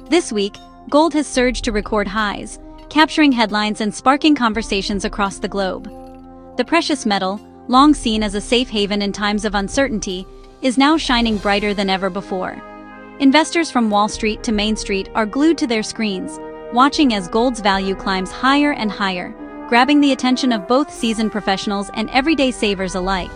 This week, gold has surged to record highs, capturing headlines and sparking conversations across the globe. The precious metal, long seen as a safe haven in times of uncertainty, is now shining brighter than ever before. Investors from Wall Street to Main Street are glued to their screens, watching as gold's value climbs higher and higher, grabbing the attention of both seasoned professionals and everyday savers alike.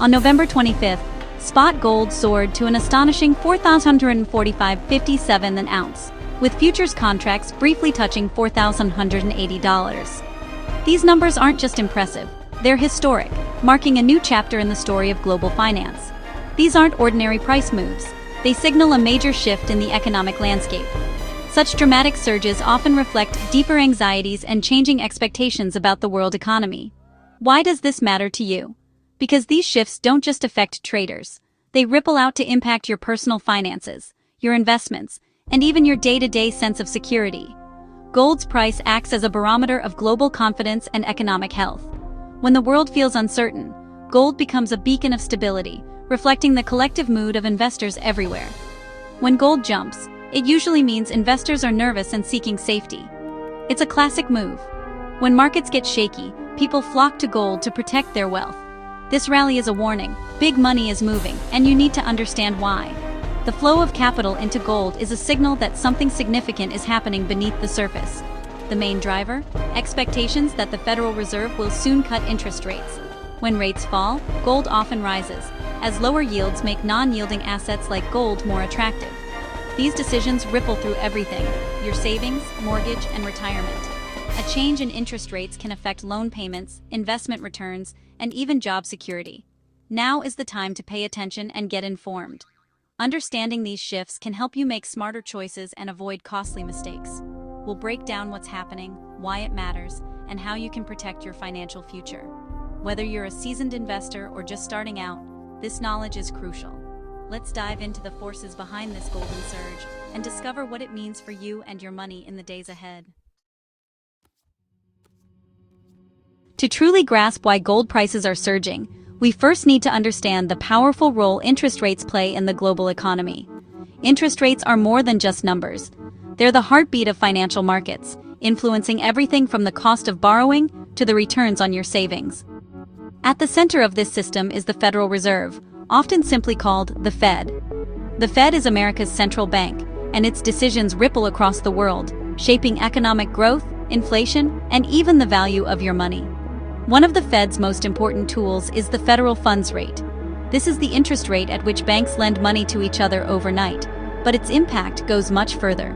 On November 25th, spot gold soared to an astonishing $4,145.57 an ounce, with futures contracts briefly touching $4,180. These numbers aren't just impressive, they're historic, marking a new chapter in the story of global finance. These aren't ordinary price moves, they signal a major shift in the economic landscape. Such dramatic surges often reflect deeper anxieties and changing expectations about the world economy. Why does this matter to you? Because these shifts don't just affect traders. They ripple out to impact your personal finances, your investments, and even your day-to-day sense of security. Gold's price acts as a barometer of global confidence and economic health. When the world feels uncertain, gold becomes a beacon of stability, reflecting the collective mood of investors everywhere. When gold jumps, it usually means investors are nervous and seeking safety. It's a classic move. When markets get shaky, people flock to gold to protect their wealth. This rally is a warning. Big money is moving, and you need to understand why. The flow of capital into gold is a signal that something significant is happening beneath the surface. The main driver? Expectations that the Federal Reserve will soon cut interest rates. When rates fall, gold often rises, as lower yields make non-yielding assets like gold more attractive. These decisions ripple through everything: your savings, mortgage, and retirement. A change in interest rates can affect loan payments, investment returns, and even job security. Now is the time to pay attention and get informed. Understanding these shifts can help you make smarter choices and avoid costly mistakes. We'll break down what's happening, why it matters, and how you can protect your financial future. Whether you're a seasoned investor or just starting out, this knowledge is crucial. Let's dive into the forces behind this golden surge and discover what it means for you and your money in the days ahead. To truly grasp why gold prices are surging, we first need to understand the powerful role interest rates play in the global economy. Interest rates are more than just numbers. They're the heartbeat of financial markets, influencing everything from the cost of borrowing to the returns on your savings. At the center of this system is the Federal Reserve, often simply called the Fed. The Fed is America's central bank, and its decisions ripple across the world, shaping economic growth, inflation, and even the value of your money. One of the Fed's most important tools is the federal funds rate. This is the interest rate at which banks lend money to each other overnight, but its impact goes much further.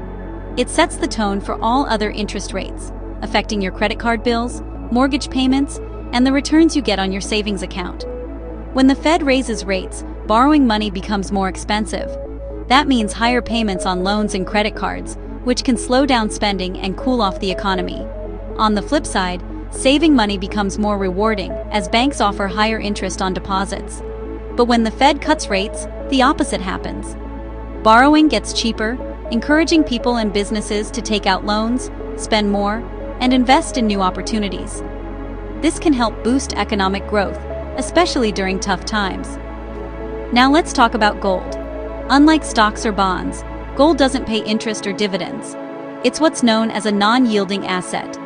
It sets the tone for all other interest rates, affecting your credit card bills, mortgage payments, and the returns you get on your savings account. When the Fed raises rates, borrowing money becomes more expensive. That means higher payments on loans and credit cards, which can slow down spending and cool off the economy. On the flip side, saving money becomes more rewarding as banks offer higher interest on deposits. But when the Fed cuts rates, the opposite happens. Borrowing gets cheaper, encouraging people and businesses to take out loans, spend more, and invest in new opportunities. This can help boost economic growth, especially during tough times. Now let's talk about gold. Unlike stocks or bonds, gold doesn't pay interest or dividends. It's what's known as a non-yielding asset.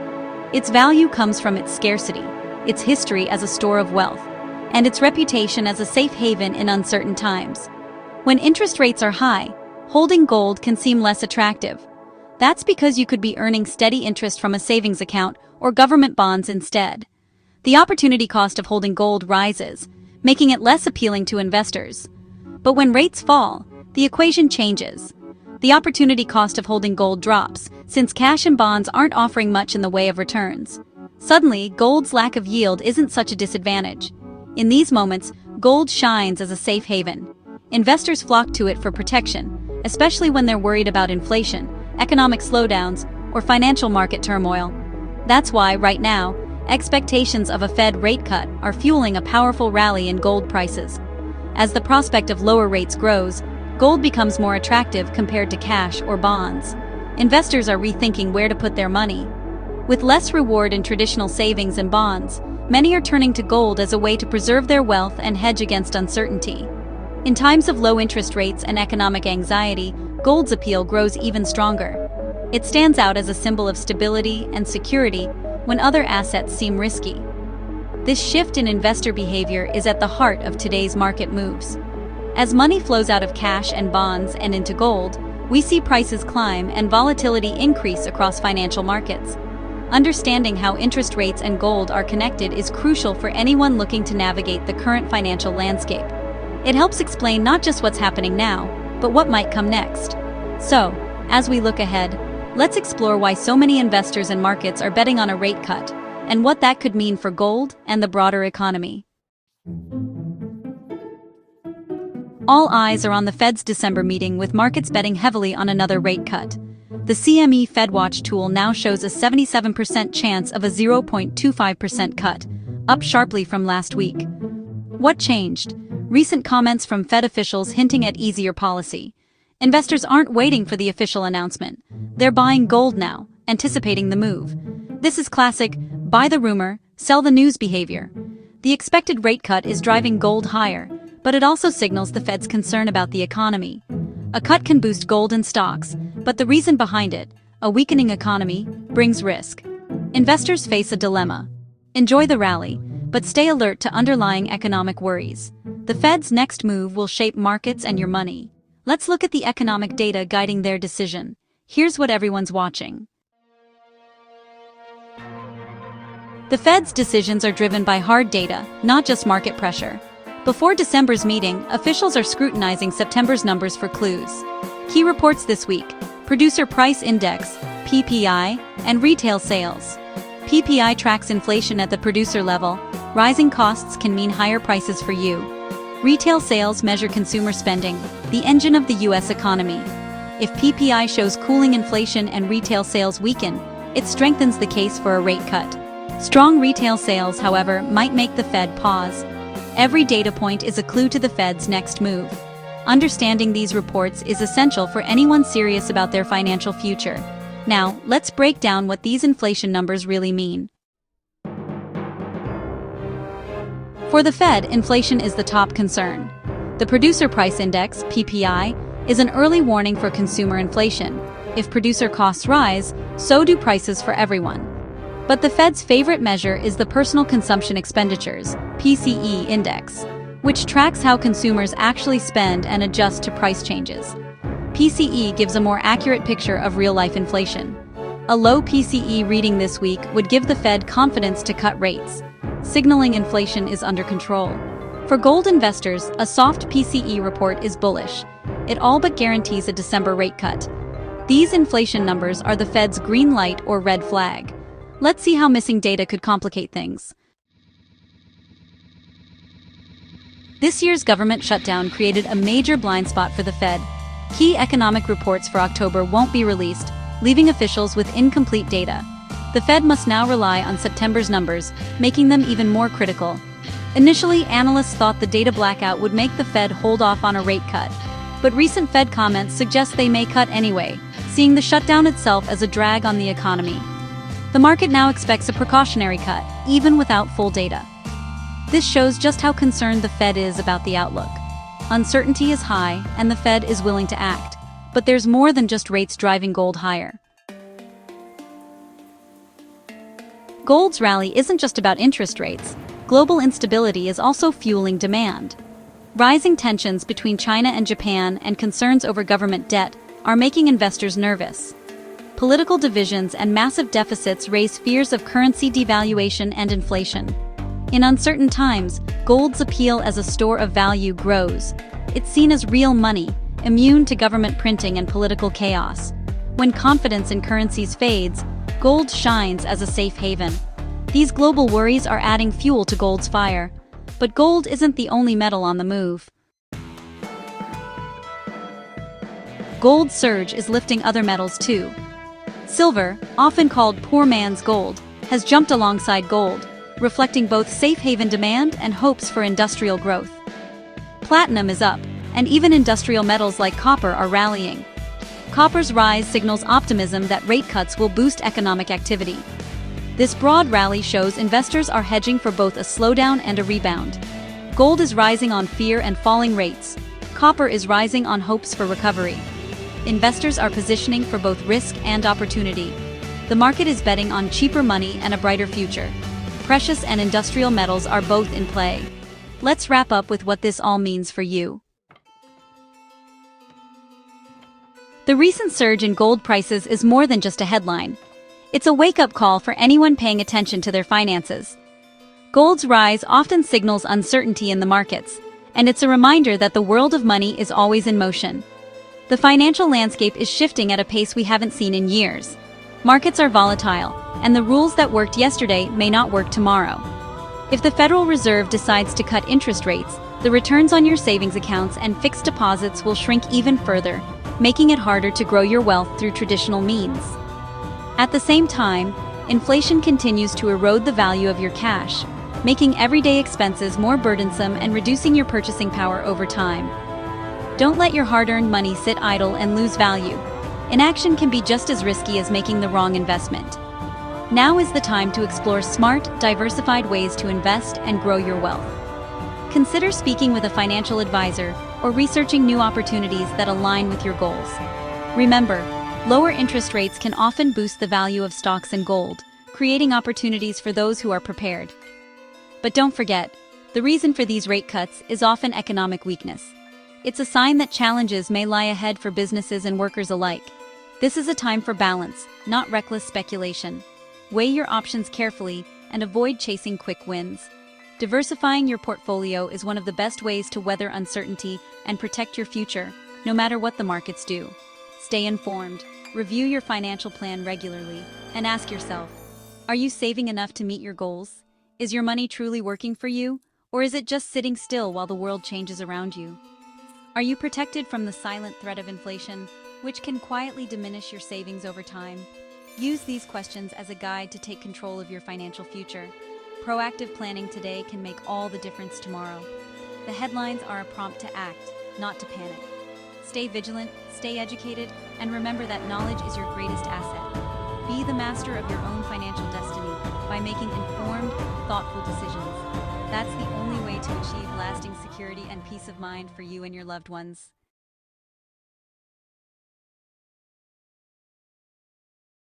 Its value comes from its scarcity, its history as a store of wealth, and its reputation as a safe haven in uncertain times. When interest rates are high, holding gold can seem less attractive. That's because you could be earning steady interest from a savings account or government bonds instead. The opportunity cost of holding gold rises, making it less appealing to investors. But when rates fall, the equation changes. The opportunity cost of holding gold drops, since cash and bonds aren't offering much in the way of returns. Suddenly, gold's lack of yield isn't such a disadvantage. In these moments, gold shines as a safe haven. Investors flock to it for protection, especially when they're worried about inflation, economic slowdowns, or financial market turmoil. That's why, right now, expectations of a Fed rate cut are fueling a powerful rally in gold prices. As the prospect of lower rates grows, gold becomes more attractive compared to cash or bonds. Investors are rethinking where to put their money. With less reward in traditional savings and bonds, many are turning to gold as a way to preserve their wealth and hedge against uncertainty. In times of low interest rates and economic anxiety, gold's appeal grows even stronger. It stands out as a symbol of stability and security when other assets seem risky. This shift in investor behavior is at the heart of today's market moves. As money flows out of cash and bonds and into gold, we see prices climb and volatility increase across financial markets. Understanding how interest rates and gold are connected is crucial for anyone looking to navigate the current financial landscape. It helps explain not just what's happening now, but what might come next. So, as we look ahead, let's explore why so many investors and markets are betting on a rate cut, and what that could mean for gold and the broader economy. All eyes are on the Fed's December meeting, with markets betting heavily on another rate cut. The CME FedWatch tool now shows a 77% chance of a 0.25% cut, up sharply from last week. What changed? Recent comments from Fed officials hinting at easier policy. Investors aren't waiting for the official announcement. They're buying gold now, anticipating the move. This is classic buy the rumor, sell the news behavior. The expected rate cut is driving gold higher, but it also signals the Fed's concern about the economy. A cut can boost gold and stocks, but the reason behind it, a weakening economy, brings risk. Investors face a dilemma. Enjoy the rally, but stay alert to underlying economic worries. The Fed's next move will shape markets and your money. Let's look at the economic data guiding their decision. Here's what everyone's watching. The Fed's decisions are driven by hard data, not just market pressure. Before December's meeting, officials are scrutinizing September's numbers for clues. Key reports this week: Producer Price Index, PPI, and retail sales. PPI tracks inflation at the producer level. Rising costs can mean higher prices for you. Retail sales measure consumer spending, the engine of the U.S. economy. If PPI shows cooling inflation and retail sales weaken, it strengthens the case for a rate cut. Strong retail sales, however, might make the Fed pause. Every data point is a clue to the Fed's next move. Understanding these reports is essential for anyone serious about their financial future. Now, let's break down what these inflation numbers really mean. For the Fed, inflation is the top concern. The Producer Price Index, PPI, is an early warning for consumer inflation. If producer costs rise, so do prices for everyone. But the Fed's favorite measure is the Personal Consumption Expenditures, PCE index, which tracks how consumers actually spend and adjust to price changes. PCE gives a more accurate picture of real-life inflation. A low PCE reading this week would give the Fed confidence to cut rates, signaling inflation is under control. For gold investors, a soft PCE report is bullish. It all but guarantees a December rate cut. These inflation numbers are the Fed's green light or red flag. Let's see how missing data could complicate things. This year's government shutdown created a major blind spot for the Fed. Key economic reports for October won't be released, leaving officials with incomplete data. The Fed must now rely on September's numbers, making them even more critical. Initially, analysts thought the data blackout would make the Fed hold off on a rate cut, but recent Fed comments suggest they may cut anyway, seeing the shutdown itself as a drag on the economy. The market now expects a precautionary cut, even without full data. This shows just how concerned the Fed is about the outlook. Uncertainty is high, and the Fed is willing to act. But there's more than just rates driving gold higher. Gold's rally isn't just about interest rates. Global instability is also fueling demand. Rising tensions between China and Japan and concerns over government debt are making investors nervous. Political divisions and massive deficits raise fears of currency devaluation and inflation. In uncertain times, gold's appeal as a store of value grows. It's seen as real money, immune to government printing and political chaos. When confidence in currencies fades, gold shines as a safe haven. These global worries are adding fuel to gold's fire. But gold isn't the only metal on the move. Gold's surge is lifting other metals too. Silver, often called poor man's gold, has jumped alongside gold, reflecting both safe haven demand and hopes for industrial growth. Platinum is up, and even industrial metals like copper are rallying. Copper's rise signals optimism that rate cuts will boost economic activity. This broad rally shows investors are hedging for both a slowdown and a rebound. Gold is rising on fear and falling rates. Copper is rising on hopes for recovery. investors are positioning for both risk and opportunity. The market is betting on cheaper money and a brighter future. Precious and industrial metals are both in play. Let's wrap up with what this all means for you. The recent surge in gold prices is more than just a headline. It's a wake-up call for anyone paying attention to their finances. Gold's rise often signals uncertainty in the markets, and it's a reminder that the world of money is always in motion. The financial landscape is shifting at a pace we haven't seen in years. Markets are volatile, and the rules that worked yesterday may not work tomorrow. If the Federal Reserve decides to cut interest rates, the returns on your savings accounts and fixed deposits will shrink even further, making it harder to grow your wealth through traditional means. At the same time, inflation continues to erode the value of your cash, making everyday expenses more burdensome and reducing your purchasing power over time. Don't let your hard-earned money sit idle and lose value. Inaction can be just as risky as making the wrong investment. Now is the time to explore smart, diversified ways to invest and grow your wealth. Consider speaking with a financial advisor or researching new opportunities that align with your goals. Remember, lower interest rates can often boost the value of stocks and gold, creating opportunities for those who are prepared. But don't forget, the reason for these rate cuts is often economic weakness. It's a sign that challenges may lie ahead for businesses and workers alike. This is a time for balance, not reckless speculation. Weigh your options carefully and avoid chasing quick wins. Diversifying your portfolio is one of the best ways to weather uncertainty and protect your future, no matter what the markets do. Stay informed, review your financial plan regularly, and ask yourself, are you saving enough to meet your goals? Is your money truly working for you, or is it just sitting still while the world changes around you? Are you protected from the silent threat of inflation, which can quietly diminish your savings over time? Use these questions as a guide to take control of your financial future. Proactive planning today can make all the difference tomorrow. The headlines are a prompt to act, not to panic. Stay vigilant, stay educated, and remember that knowledge is your greatest asset. Be the master of your own financial destiny by making informed, thoughtful decisions. That's the only way to achieve lasting security and peace of mind for you and your loved ones.